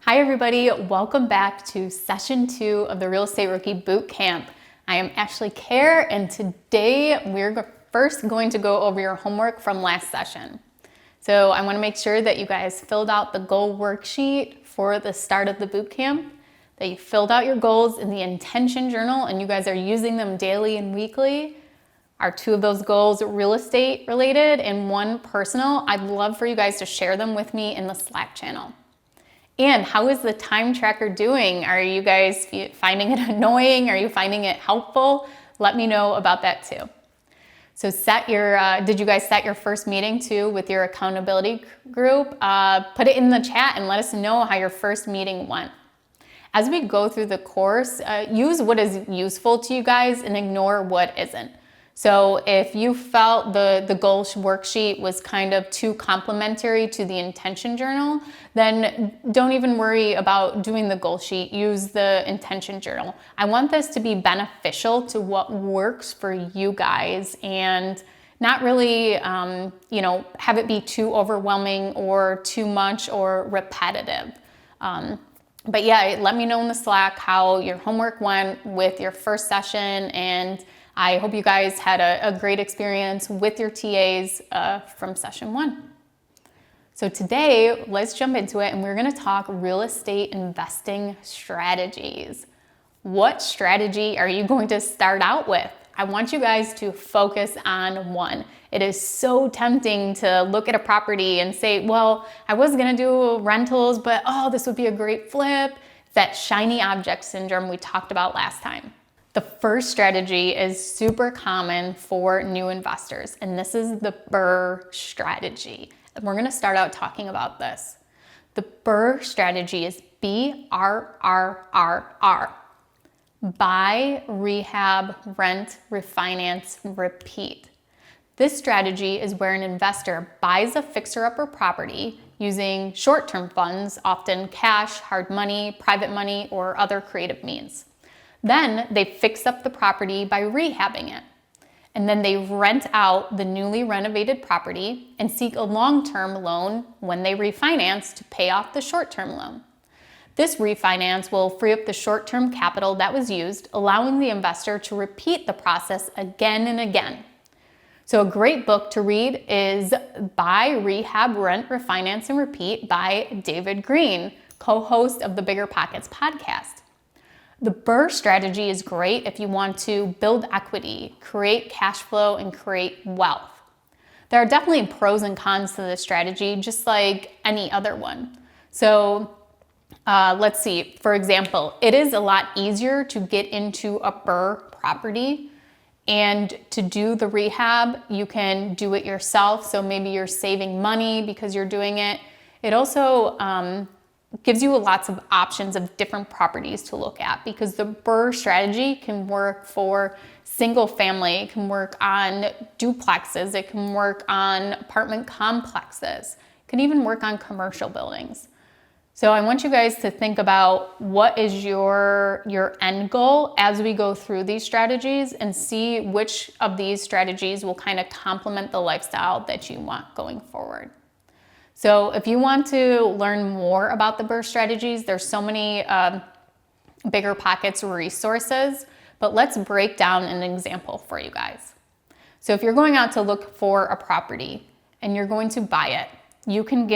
Hi everybody, welcome back to session 2 of the Real Estate Rookie Bootcamp. I am Ashley Kerr, and today we're first going to go over your homework from last session. So I want to make sure that you guys filled out the goal worksheet for the start of the bootcamp, that you filled out your goals in the intention journal and you guys are using them daily and weekly. Are 2 of those goals real estate related and 1 personal? I'd love for you guys to share them with me in the Slack channel. And how is the time tracker doing? Are you guys finding it annoying? Are you finding it helpful? Let me know about that too. So did you guys set your first meeting too with your accountability group? Put it in the chat and let us know how your first meeting went. As we go through the course, use what is useful to you guys and ignore what isn't. So if you felt the goal worksheet was kind of too complementary to the intention journal, then don't even worry about doing the goal sheet. Use the intention journal. I want this to be beneficial to what works for you guys and not really, have it be too overwhelming or too much or repetitive. But yeah, let me know in the Slack how your homework went with your first session, and I hope you guys had a great experience with your TAs from session 1. So today, let's jump into it and we're gonna talk real estate investing strategies. What strategy are you going to start out with? I want you guys to focus on one. It is so tempting to look at a property and say, well, I was gonna do rentals, but this would be a great flip. That shiny object syndrome we talked about last time. The first strategy is super common for new investors, and this is the BRRRR strategy. And we're gonna start out talking about this. The BRRRR strategy is BRRRR. Buy, rehab, rent, refinance, repeat. This strategy is where an investor buys a fixer-upper property using short-term funds, often cash, hard money, private money, or other creative means. Then they fix up the property by rehabbing it. And then they rent out the newly renovated property and seek a long-term loan when they refinance to pay off the short-term loan. This refinance will free up the short-term capital that was used, allowing the investor to repeat the process again and again. So a great book to read is Buy, Rehab, Rent, Refinance, and Repeat by David Green, co-host of the Bigger Pockets podcast. The BRRRR strategy is great if you want to build equity, create cash flow, and create wealth. There are definitely pros and cons to this strategy, just like any other one. So let's see, for example, it is a lot easier to get into a BRRRR property, and to do the rehab, you can do it yourself. So maybe you're saving money because you're doing it. It also gives you lots of options of different properties to look at, because the BRRRR strategy can work for single family, it can work on duplexes, it can work on apartment complexes, it can even work on commercial buildings. So I want you guys to think about what is your end goal as we go through these strategies, and see which of these strategies will kind of complement the lifestyle that you want going forward. So if you want to learn more about the BRRRR strategies, there's so many Bigger Pockets resources, but let's break down an example for you guys. So if you're going out to look for a property and you're going to buy it, you can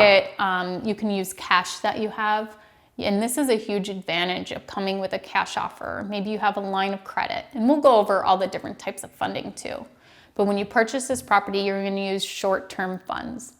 use cash that you have, and this is a huge advantage of coming with a cash offer. Maybe you have a line of credit, and we'll go over all the different types of funding too. But when you purchase this property, you're going to use short-term funds.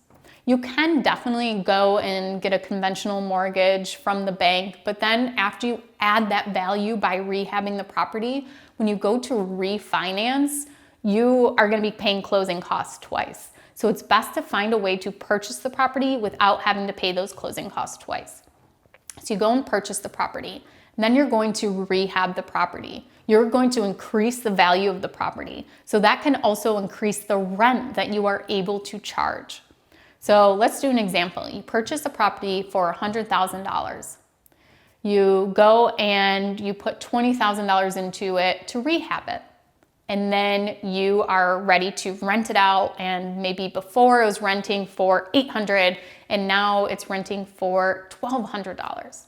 You can definitely go and get a conventional mortgage from the bank, but then after you add that value by rehabbing the property, when you go to refinance, you are going to be paying closing costs twice. So it's best to find a way to purchase the property without having to pay those closing costs twice. So you go and purchase the property, and then you're going to rehab the property. You're going to increase the value of the property. So that can also increase the rent that you are able to charge. So let's do an example. You purchase a property for $100,000. You go and you put $20,000 into it to rehab it. And then you are ready to rent it out, and maybe before it was renting for $800 and now it's renting for $1,200.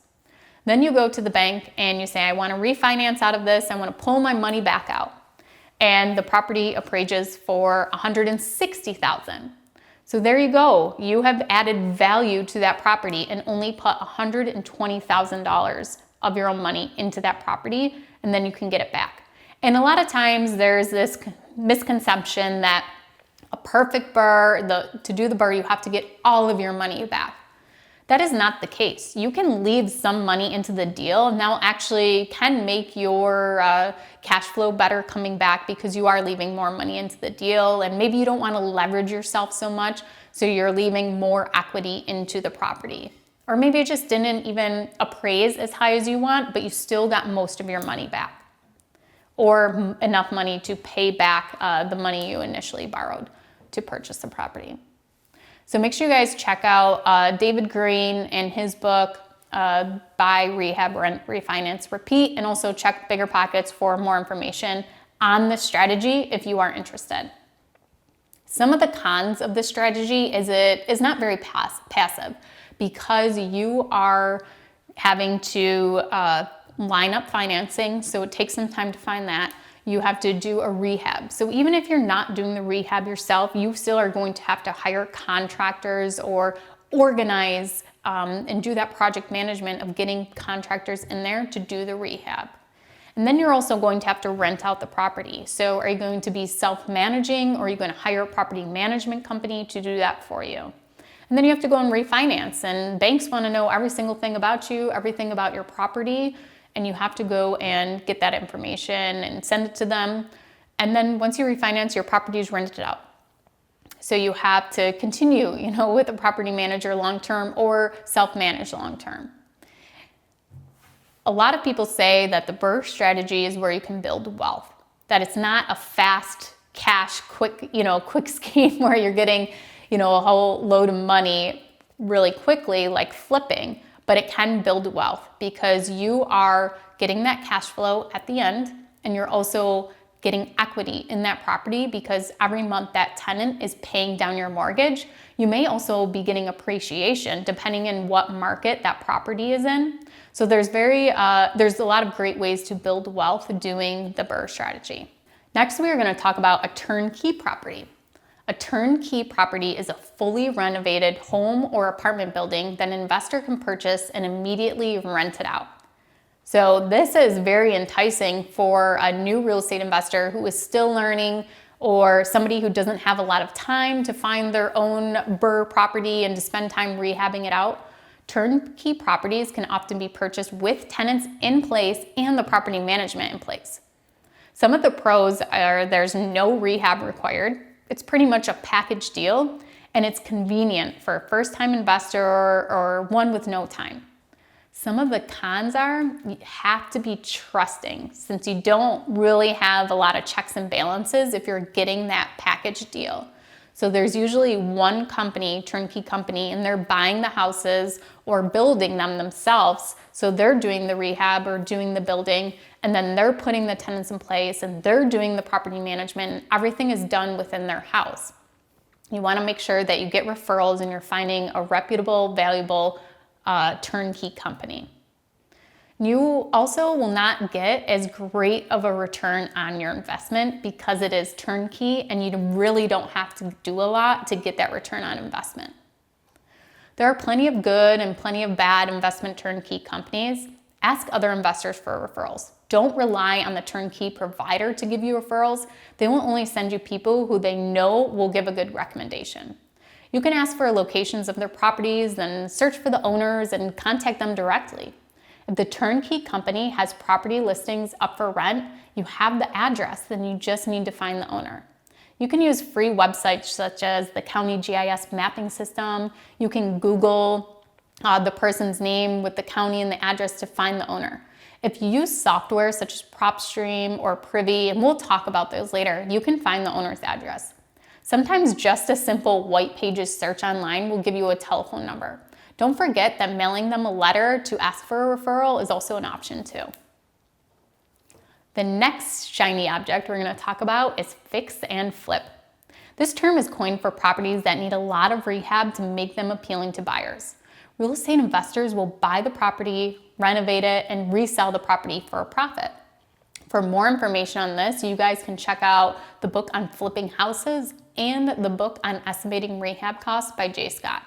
Then you go to the bank and you say, I want to refinance out of this. I want to pull my money back out. And the property appraises for $160,000. So there you go. You have added value to that property and only put $120,000 of your own money into that property, and then you can get it back. And a lot of times there's this misconception that a perfect BRRRR, to do the BRRRR, you have to get all of your money back. That is not the case. You can leave some money into the deal, and that actually can make your cash flow better coming back because you are leaving more money into the deal, and maybe you don't want to leverage yourself so much, so you're leaving more equity into the property. Or maybe it just didn't even appraise as high as you want, but you still got most of your money back, or enough money to pay back the money you initially borrowed to purchase the property. So make sure you guys check out David Green and his book, Buy, Rehab, Rent, Refinance, Repeat, and also check BiggerPockets for more information on this strategy if you are interested. Some of the cons of this strategy is it is not very passive because you are having to line up financing, so it takes some time to find that. You have to do a rehab. So even if you're not doing the rehab yourself, you still are going to have to hire contractors or organize and do that project management of getting contractors in there to do the rehab. And then you're also going to have to rent out the property. So are you going to be self-managing, or are you going to hire a property management company to do that for you? And then you have to go and refinance, and banks want to know every single thing about you, everything about your property, and you have to go and get that information and send it to them. And then once you refinance, your property is rented out. So you have to continue, with a property manager long-term or self-manage long-term. A lot of people say that the BRRRR strategy is where you can build wealth, that it's not a fast cash, quick scheme where you're getting, a whole load of money really quickly, like flipping. But it can build wealth because you are getting that cash flow at the end, and you're also getting equity in that property because every month that tenant is paying down your mortgage. You may also be getting appreciation depending on what market that property is in. So there's a lot of great ways to build wealth doing the BRRRR strategy. Next, we are going to talk about a turnkey property. A turnkey property is a fully renovated home or apartment building that an investor can purchase and immediately rent it out. So this is very enticing for a new real estate investor who is still learning, or somebody who doesn't have a lot of time to find their own BRRRR property and to spend time rehabbing it out. Turnkey properties can often be purchased with tenants in place and the property management in place. Some of the pros are there's no rehab required. It's pretty much a package deal, and it's convenient for a first-time investor or one with no time. Some of the cons are you have to be trusting, since you don't really have a lot of checks and balances if you're getting that package deal. So there's usually one company, turnkey company, and they're buying the houses or building them themselves. So they're doing the rehab or doing the building, and then they're putting the tenants in place, and they're doing the property management, and everything is done within their house. You want to make sure that you get referrals and you're finding a reputable, valuable turnkey company. You also will not get as great of a return on your investment because it is turnkey, and you really don't have to do a lot to get that return on investment. There are plenty of good and plenty of bad investment turnkey companies. Ask other investors for referrals. Don't rely on the turnkey provider to give you referrals. They will only send you people who they know will give a good recommendation. You can ask for locations of their properties, then search for the owners and contact them directly. If the turnkey company has property listings up for rent, you have the address, then you just need to find the owner. You can use free websites such as the county GIS mapping system. You can Google the person's name with the county and the address to find the owner. If you use software such as PropStream or Privy, and we'll talk about those later, you can find the owner's address. Sometimes just a simple white pages search online will give you a telephone number. Don't forget that mailing them a letter to ask for a referral is also an option too. The next shiny object we're going to talk about is fix and flip. This term is coined for properties that need a lot of rehab to make them appealing to buyers. Real estate investors will buy the property, renovate it, and resell the property for a profit. For more information on this, you guys can check out the book on flipping houses and the book on estimating rehab costs by Jay Scott.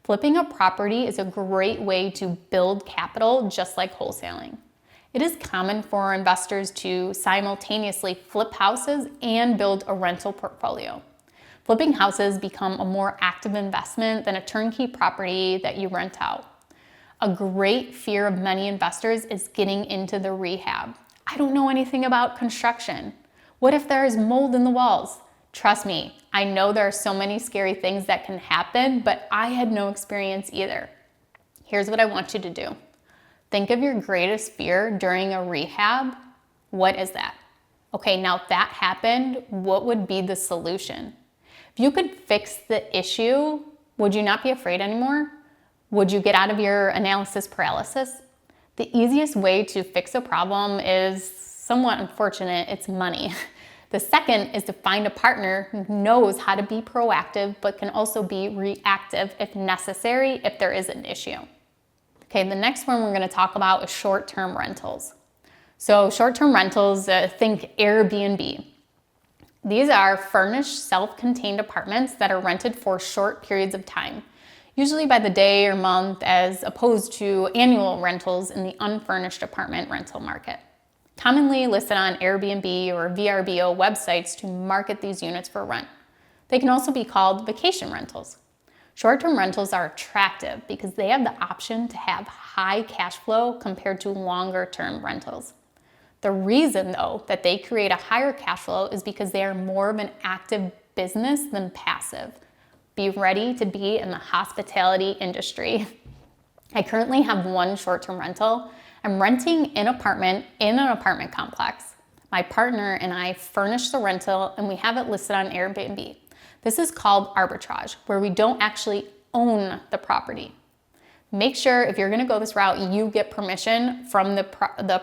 Flipping a property is a great way to build capital, just like wholesaling. It is common for investors to simultaneously flip houses and build a rental portfolio. Flipping houses become a more active investment than a turnkey property that you rent out. A great fear of many investors is getting into the rehab. I don't know anything about construction. What if there is mold in the walls? Trust me, I know there are so many scary things that can happen, but I had no experience either. Here's what I want you to do. Think of your greatest fear during a rehab. What is that? Okay, now if that happened, what would be the solution? If you could fix the issue, would you not be afraid anymore? Would you get out of your analysis paralysis? The easiest way to fix a problem is somewhat unfortunate, it's money. The second is to find a partner who knows how to be proactive but can also be reactive if necessary if there is an issue. Okay, the next one we're going to talk about is short-term rentals. So short-term rentals, think Airbnb. These are furnished, self-contained apartments that are rented for short periods of time, usually by the day or month, as opposed to annual rentals in the unfurnished apartment rental market. Commonly listed on Airbnb or VRBO websites to market these units for rent. They can also be called vacation rentals. Short-term rentals are attractive because they have the option to have high cash flow compared to longer-term rentals. The reason, though, that they create a higher cash flow is because they are more of an active business than passive. Be ready to be in the hospitality industry. I currently have one short-term rental. I'm renting an apartment in an apartment complex. My partner and I furnish the rental and we have it listed on Airbnb. This is called arbitrage, where we don't actually own the property. Make sure if you're gonna go this route, you get permission from the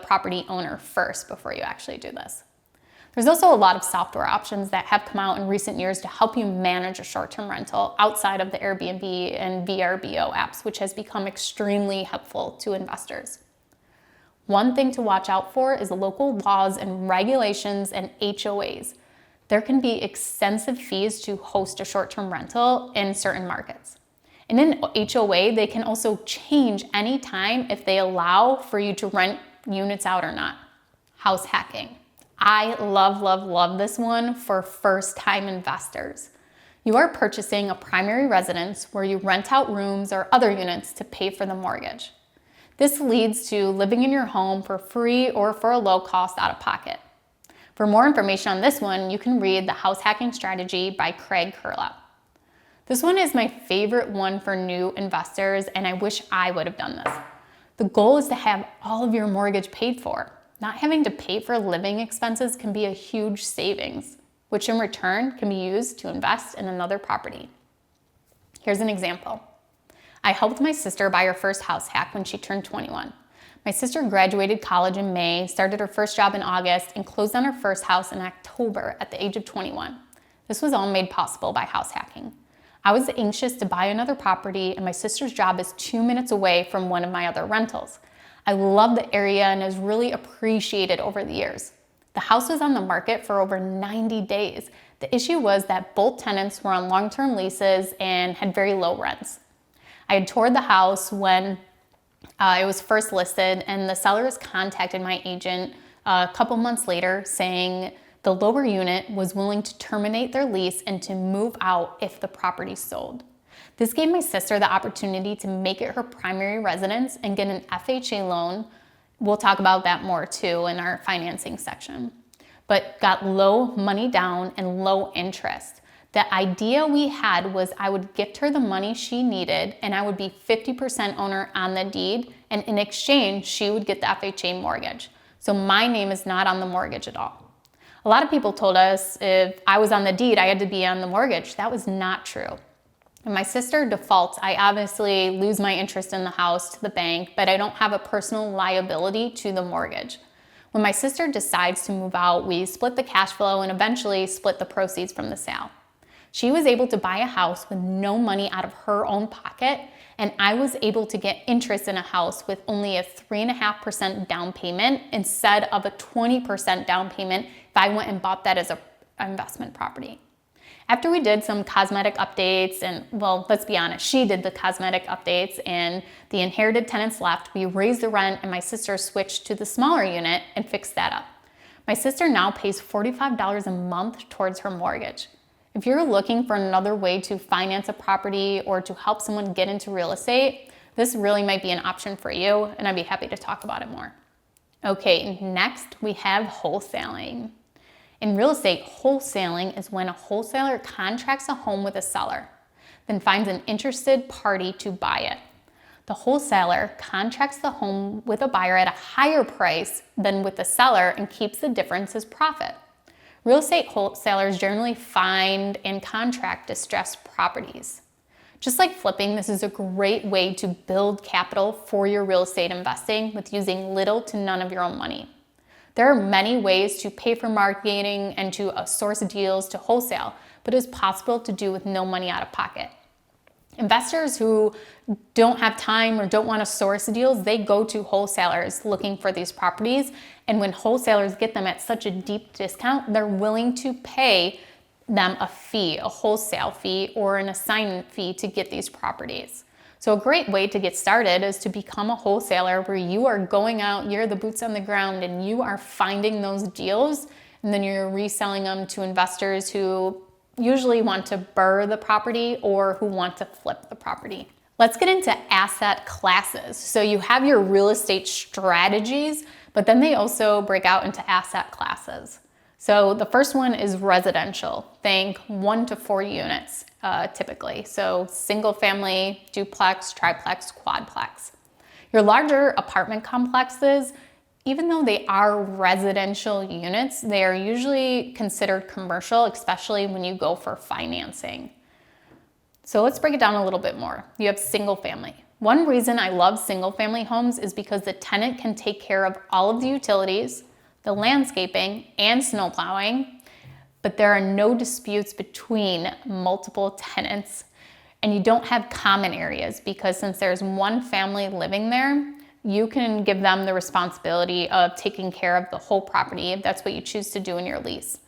property owner first before you actually do this. There's also a lot of software options that have come out in recent years to help you manage a short-term rental outside of the Airbnb and VRBO apps, which has become extremely helpful to investors. One thing to watch out for is local laws and regulations and HOAs. There can be extensive fees to host a short-term rental in certain markets. In an HOA, they can also change anytime if they allow for you to rent units out or not. House hacking. I love this one for first-time investors. You are purchasing a primary residence where you rent out rooms or other units to pay for the mortgage. This leads to living in your home for free or for a low cost out of pocket. For more information on this one, you can read The House Hacking Strategy by Craig Curlap. This one is my favorite one for new investors, and I wish I would have done this. The goal is to have all of your mortgage paid for. Not having to pay for living expenses can be a huge savings, which in return can be used to invest in another property. Here's an example. I helped my sister buy her first house hack when she turned 21. My sister graduated college in May, started her first job in August, and closed on her first house in October at the age of 21. This was all made possible by house hacking. I was anxious to buy another property, and my sister's job is 2 minutes away from one of my other rentals. I love the area and is really appreciated over the years. The house was on the market for over 90 days. The issue was that both tenants were on long-term leases and had very low rents. I had toured the house when it was first listed, and the sellers contacted my agent a couple months later saying the lower unit was willing to terminate their lease and to move out if the property sold. This gave my sister the opportunity to make it her primary residence and get an FHA loan. We'll talk about that more too in our financing section. But got low money down and low interest. The idea we had was I would gift her the money she needed and I would be 50% owner on the deed, and in exchange, she would get the FHA mortgage. So my name is not on the mortgage at all. A lot of people told us if I was on the deed, I had to be on the mortgage. That was not true. When my sister defaults, I obviously lose my interest in the house to the bank, but I don't have a personal liability to the mortgage. When my sister decides to move out, we split the cash flow and eventually split the proceeds from the sale. She was able to buy a house with no money out of her own pocket, and I was able to get interest in a house with only a 3.5% down payment instead of a 20% down payment if I went and bought that as an investment property. After we did some cosmetic updates, and well, let's be honest, she did the cosmetic updates and the inherited tenants left, we raised the rent and my sister switched to the smaller unit and fixed that up. My sister now pays $45 a month towards her mortgage. If you're looking for another way to finance a property or to help someone get into real estate, this really might be an option for you, and I'd be happy to talk about it more. Okay, next we have wholesaling. In real estate, wholesaling is when a wholesaler contracts a home with a seller, then finds an interested party to buy it. The wholesaler contracts the home with a buyer at a higher price than with the seller and keeps the difference as profit. Real estate wholesalers generally find and contract distressed properties. Just like flipping, this is a great way to build capital for your real estate investing with using little to none of your own money. There are many ways to pay for marketing and to source deals to wholesale, but it is possible to do with no money out of pocket. Investors who don't have time or don't want to source deals, they go to wholesalers looking for these properties. And when wholesalers get them at such a deep discount, they're willing to pay them a fee, a wholesale fee or an assignment fee to get these properties. So a great way to get started is to become a wholesaler where you are going out, you're the boots on the ground, and you are finding those deals, and then you're reselling them to investors who usually want to burr the property or who want to flip the property. Let's get into asset classes. So you have your real estate strategies, but then they also break out into asset classes. So the first one is residential. Think 1 to 4 units typically. So single family, duplex, triplex, quadplex. Your larger apartment complexes, even though they are residential units, they are usually considered commercial, especially when you go for financing. So let's break it down a little bit more. You have single family. One reason I love single family homes is because the tenant can take care of all of the utilities, the landscaping, and snow plowing, but there are no disputes between multiple tenants, and you don't have common areas because since there's one family living there, you can give them the responsibility of taking care of the whole property if that's what you choose to do in your lease.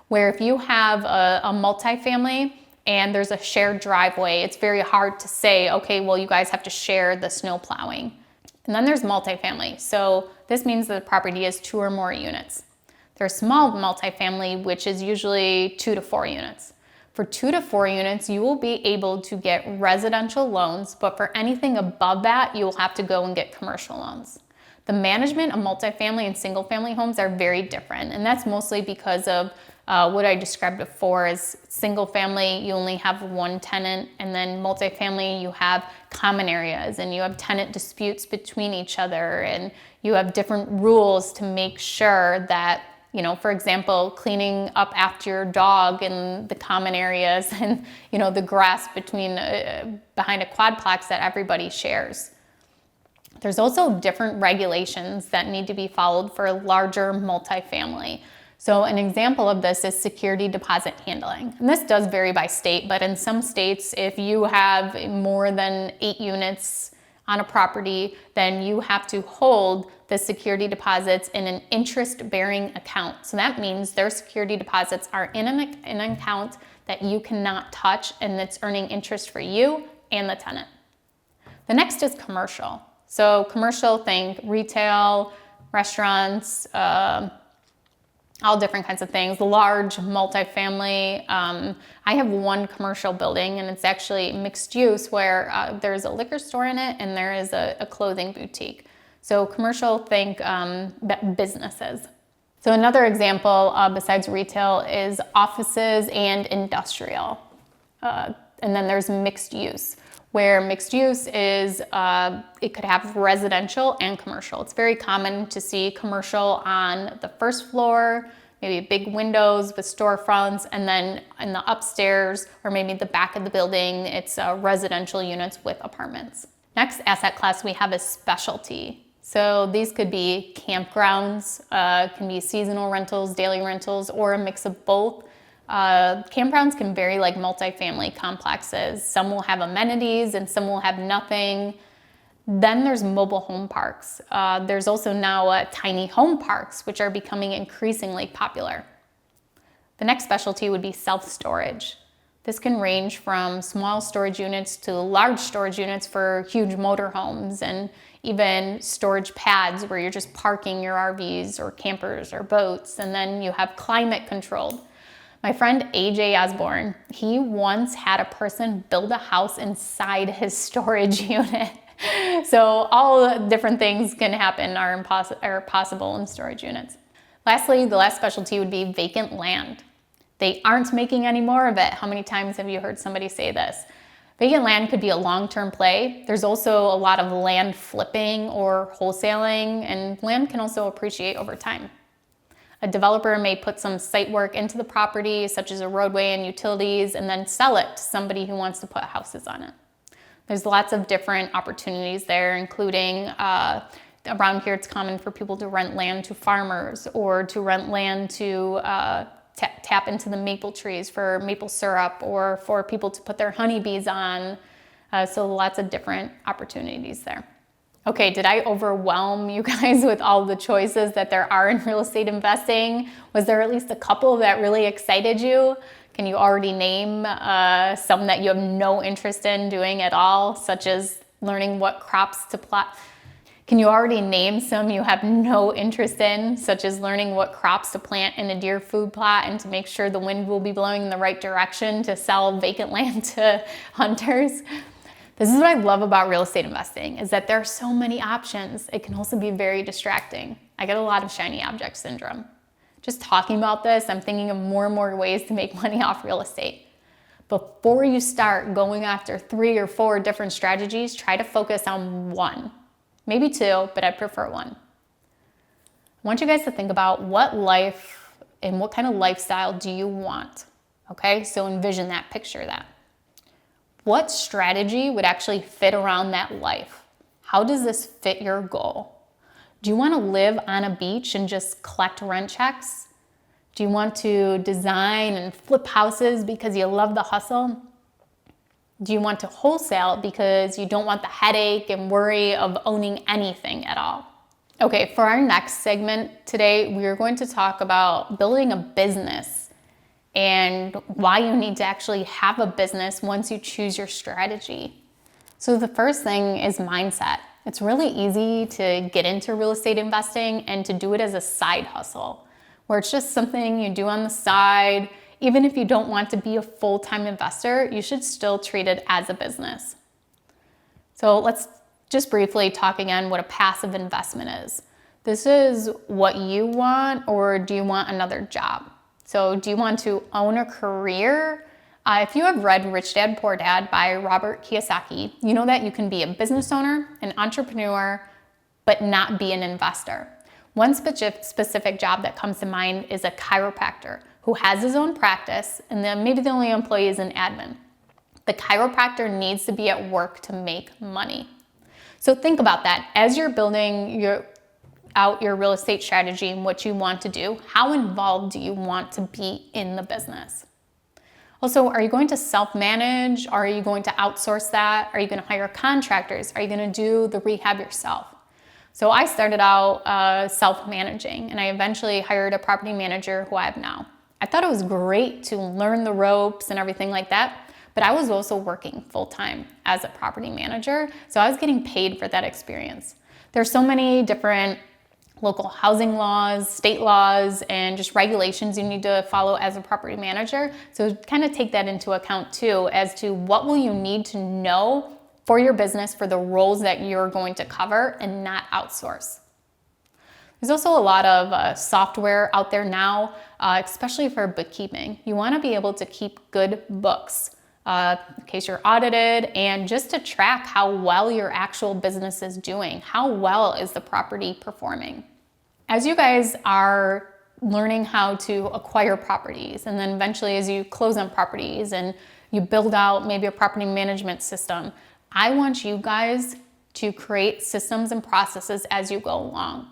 Where if you have a multifamily and there's a shared driveway, it's very hard to say, okay, well, you guys have to share the snow plowing. And then there's multifamily. So this means that the property has 2 or more units. There's small multifamily, which is usually 2 to 4 units. For 2 to 4 units, you will be able to get residential loans, but for anything above that, you will have to go and get commercial loans. The management of multifamily and single family homes are very different, and that's mostly because of what I described before as single family, you only have one tenant, and then multifamily, you have common areas and you have tenant disputes between each other, and you have different rules to make sure that, you know, for example, cleaning up after your dog in the common areas and, you know, the grass between behind a quadplex that everybody shares. There's also different regulations that need to be followed for a larger multifamily. So an example of this is security deposit handling. And this does vary by state, but in some states, if you have more than 8 units on a property, then you have to hold the security deposits in an interest-bearing account. So that means their security deposits are in an account that you cannot touch and that's earning interest for you and the tenant. The next is commercial. So commercial, think retail, restaurants, all different kinds of things, large multifamily. I have one commercial building and it's actually mixed use where there's a liquor store in it and there is a clothing boutique. So commercial, think businesses. So another example besides retail is offices and industrial. And then there's mixed use, where mixed use is, it could have residential and commercial. It's very common to see commercial on the first floor, maybe big windows with storefronts, and then in the upstairs or maybe the back of the building, it's residential units with apartments. Next asset class we have is specialty. So these could be campgrounds, can be seasonal rentals, daily rentals, or a mix of both. Campgrounds can vary like multifamily complexes. Some will have amenities and some will have nothing. Then there's mobile home parks. There's also now tiny home parks, which are becoming increasingly popular. The next specialty would be self-storage. This can range from small storage units to large storage units for huge motorhomes, and even storage pads where you're just parking your RVs or campers or boats. And then you have climate controlled. My friend AJ Osborne, he once had a person build a house inside his storage unit. So all different things can happen are possible in storage units. Lastly, the last specialty would be vacant land. They aren't making any more of it. How many times have you heard somebody say this? Vacant land could be a long-term play. There's also a lot of land flipping or wholesaling, and land can also appreciate over time. A developer may put some site work into the property, such as a roadway and utilities, and then sell it to somebody who wants to put houses on it. There's lots of different opportunities there, including around here it's common for people to rent land to farmers or to rent land to tap into the maple trees for maple syrup or for people to put their honeybees on. So lots of different opportunities there. Okay, did I overwhelm you guys with all the choices that there are in real estate investing? Was there at least a couple that really excited you? Can you already name some that you have no interest in doing at all, such as learning what crops to plant? Can you already name some you have no interest in, such as learning what crops to plant in a deer food plot and to make sure the wind will be blowing in the right direction to sell vacant land to hunters? This is what I love about real estate investing, is that there are so many options. It can also be very distracting. I get a lot of shiny object syndrome. Just talking about this, I'm thinking of more and more ways to make money off real estate. Before you start going after 3 or 4 different strategies, try to focus on one. Maybe 2, but I prefer 1. I want you guys to think about what life and what kind of lifestyle do you want? Okay, so envision that, picture that. What strategy would actually fit around that life? How does this fit your goal? Do you want to live on a beach and just collect rent checks? Do you want to design and flip houses because you love the hustle? Do you want to wholesale because you don't want the headache and worry of owning anything at all? Okay, for our next segment today, we are going to talk about building a business and why you need to actually have a business once you choose your strategy. So the first thing is mindset. It's really easy to get into real estate investing and to do it as a side hustle, where it's just something you do on the side. Even if you don't want to be a full-time investor, you should still treat it as a business. So let's just briefly talk again what a passive investment is. This is what you want, or do you want another job? So do you want to own a career? If you have read Rich Dad, Poor Dad by Robert Kiyosaki, you know that you can be a business owner, an entrepreneur, but not be an investor. One specific job that comes to mind is a chiropractor who has his own practice, and then maybe the only employee is an admin. The chiropractor needs to be at work to make money. So think about that. As you're building out your real estate strategy and what you want to do, how involved do you want to be in the business? Also, are you going to self-manage? Are you going to outsource that? Are you going to hire contractors? Are you going to do the rehab yourself? So I started out self-managing, and I eventually hired a property manager who I have now. I thought it was great to learn the ropes and everything like that, but I was also working full-time as a property manager, so I was getting paid for that experience. There's so many different local housing laws, state laws, and just regulations you need to follow as a property manager. So kind of take that into account too, as to what will you need to know for your business for the roles that you're going to cover and not outsource. There's also a lot of software out there now, especially for bookkeeping. You want to be able to keep good books in case you're audited, and just to track how well your actual business is doing. How well is the property performing? As you guys are learning how to acquire properties, and then eventually as you close on properties and you build out maybe a property management system, I want you guys to create systems and processes as you go along.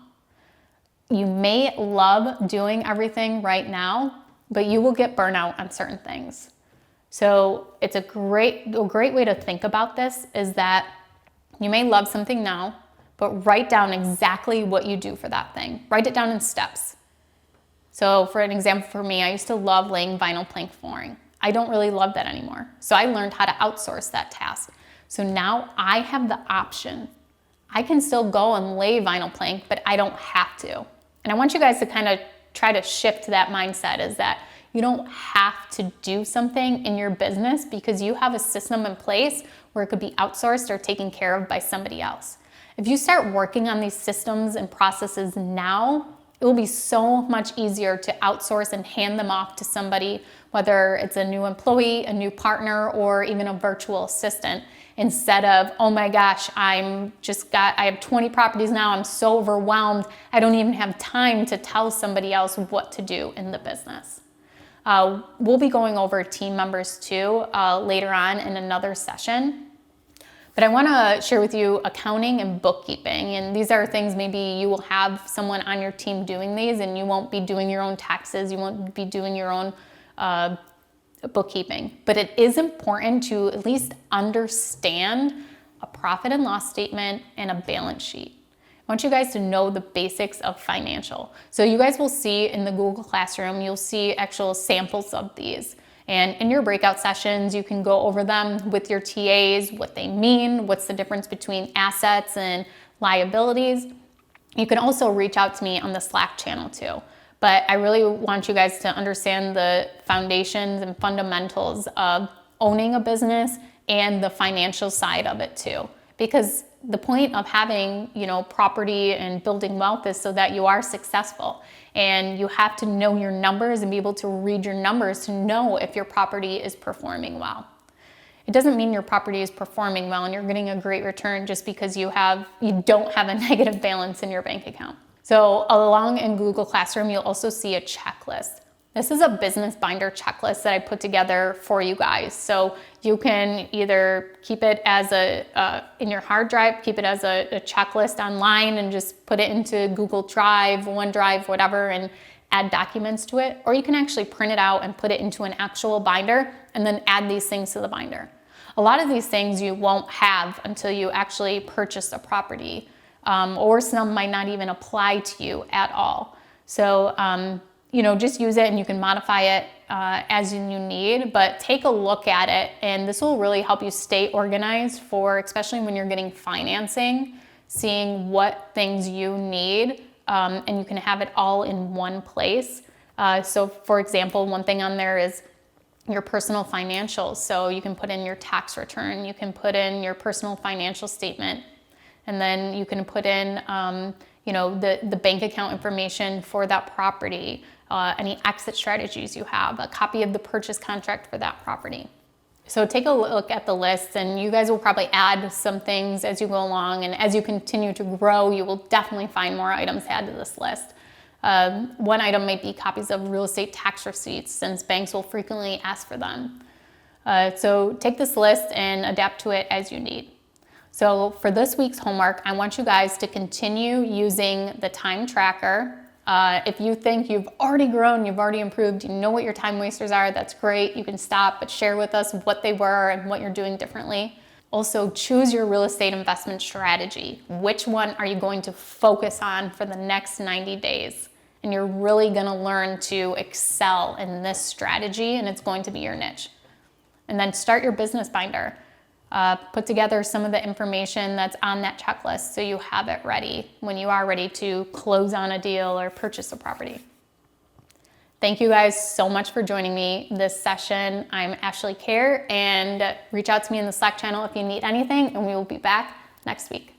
You may love doing everything right now, but you will get burnout on certain things. So it's a great way to think about this is that you may love something now, but write down exactly what you do for that thing. Write it down in steps. So for an example for me, I used to love laying vinyl plank flooring. I don't really love that anymore. So I learned how to outsource that task. So now I have the option. I can still go and lay vinyl plank, but I don't have to. And I want you guys to kind of try to shift that mindset is that you don't have to do something in your business because you have a system in place where it could be outsourced or taken care of by somebody else. If you start working on these systems and processes now, it will be so much easier to outsource and hand them off to somebody, whether it's a new employee, a new partner, or even a virtual assistant, instead of, oh my gosh, I have 20 properties now, I'm so overwhelmed, I don't even have time to tell somebody else what to do in the business. We'll be going over team members too later on in another session. But I want to share with you accounting and bookkeeping. And these are things maybe you will have someone on your team doing these and you won't be doing your own taxes, you won't be doing your own bookkeeping. But it is important to at least understand a profit and loss statement and a balance sheet. I want you guys to know the basics of financial. So you guys will see in the Google Classroom, you'll see actual samples of these. And in your breakout sessions, you can go over them with your TAs, what they mean, what's the difference between assets and liabilities. You can also reach out to me on the Slack channel too. But I really want you guys to understand the foundations and fundamentals of owning a business and the financial side of it too. Because the point of having, property and building wealth is so that you are successful. And you have to know your numbers and be able to read your numbers to know if your property is performing well. It doesn't mean your property is performing well and you're getting a great return just because you don't have a negative balance in your bank account. So along in Google Classroom, you'll also see a checklist. This is a business binder checklist that I put together for you guys. So you can either keep it as in your hard drive, keep it as a checklist online and just put it into Google Drive, OneDrive, whatever, and add documents to it. Or you can actually print it out and put it into an actual binder and then add these things to the binder. A lot of these things you won't have until you actually purchase a property, or some might not even apply to you at all. So, just use it and you can modify it as you need, but take a look at it and this will really help you stay organized especially when you're getting financing, seeing what things you need, and you can have it all in one place. So for example, one thing on there is your personal financials. So you can put in your tax return, you can put in your personal financial statement, and then you can put in the bank account information for that property, any exit strategies you have, a copy of the purchase contract for that property. So take a look at the list and you guys will probably add some things as you go along, and as you continue to grow, you will definitely find more items to add to this list. One item might be copies of real estate tax receipts since banks will frequently ask for them. So take this list and adapt to it as you need. So for this week's homework, I want you guys to continue using the time tracker. If you think you've already grown, you've already improved, you know what your time wasters are, that's great. You can stop, but share with us what they were and what you're doing differently. Also, choose your real estate investment strategy. Which one are you going to focus on for the next 90 days? And you're really gonna learn to excel in this strategy and it's going to be your niche. And then start your business binder. Put together some of the information that's on that checklist so you have it ready when you are ready to close on a deal or purchase a property. Thank you guys so much for joining me this session. I'm Ashley Kerr, and reach out to me in the Slack channel if you need anything, and we will be back next week.